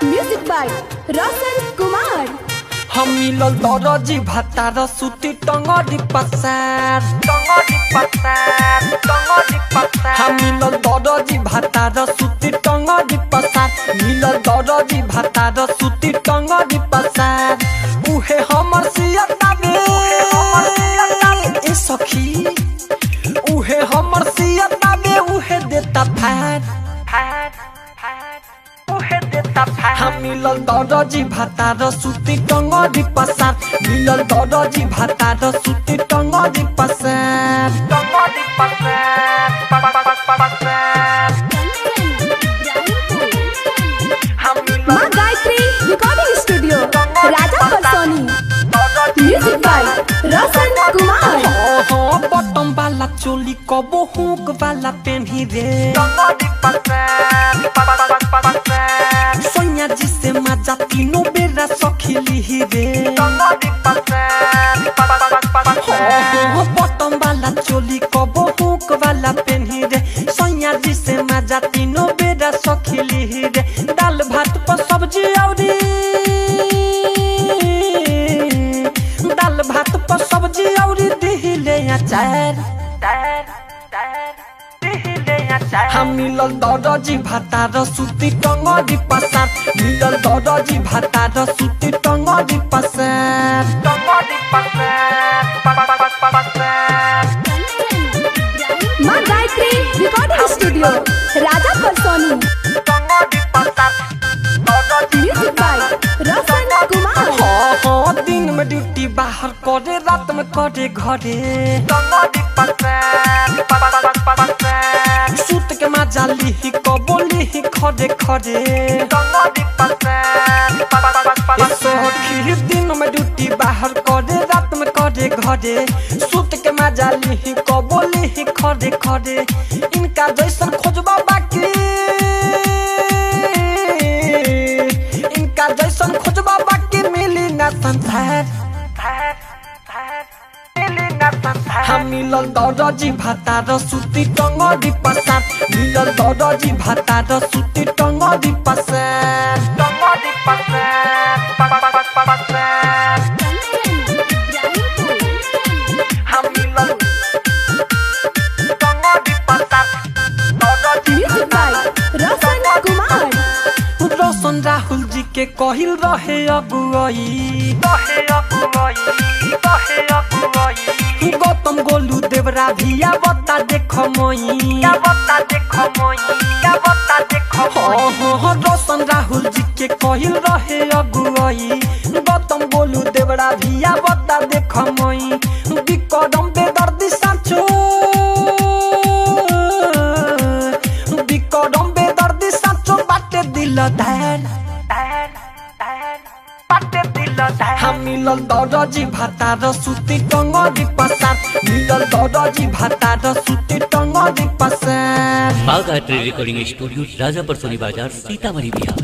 Music by Roshan Kumar. हम मिलल दरजी भातार सुती टंगड़ी पसार हम मिलल दरजी भातार सुती टंगड़ी पसार मिलल दरजी भातार सुती टंगड़ी पसार उहे हमर सियता बे ए सखी उहे हमर सियता बे उहे देता फार हम मिलल दरजी भातार सुती टंगड़ी पसार मिलल दरजी भातार सुती टंगड़ी पसार Maa Gayatri recording studio Raja Parsoni. Music by Roshan Kumar. हाँ बटम वाला चोली कबो हुक वाला पेन्ही रे सोनिया जी से मजा तीनों बेरा सखिली रे हाँ बटम वाला चोली कबो हुक वाला पेन्ही रे सोनिया जी से मजा तीनों बेरा सखिली रे दाल भात पर सब्जी औरी दाल भात पर सब्जी औरी दिहिले अचार हम मिलल दरजी भातार सुती टंगड़ी पसार मिलल दरजी भातार सुती टंगड़ी पसार Maa Gayatri recording studio Raja Parsoni. Music by Roshan Kumar. हाँ हाँ दिन में ड्यूटी बाहर करे रात में करे घरे सूत के मजा ली कबो ली खड़े खड़े सखी दिन में ड्यूटी बाहर करे रात में करे घरे सूत के मजा ली कबो ली खड़े खड़े इनका जैसन खोजबा बाकी इनका जैसन खोजबा बाकी मिली ना संसार हम मिलल दरजी भातार सुती टंगड़ी पसार मिलल दरजी भातार सुती टंगड़ी पसार हम मिलल टंगड़ी पसार म्यूजिक बाय रोशन कुमार। रोशन राहुल जी के कहिल रहे अगुआई गौतम गोलू देवरा भिया बता देख मोई रोशन राहुल जी के कहिल रहे अगुआई गौतम गोलू देवरा भिया बता देख मोई बिकरम बेदर्दी साचो बिकरम बेदर्दी साचो बाटे दिल धैन हम मिलल दरजी भातार सुती टंगड़ी पसार मिलल दरजी भातार सुती टंगड़ी पसार। माँ गायत्री रिकॉर्डिंग स्टूडियो राजा परसोनी बाजार सीतामढ़ी बिहार।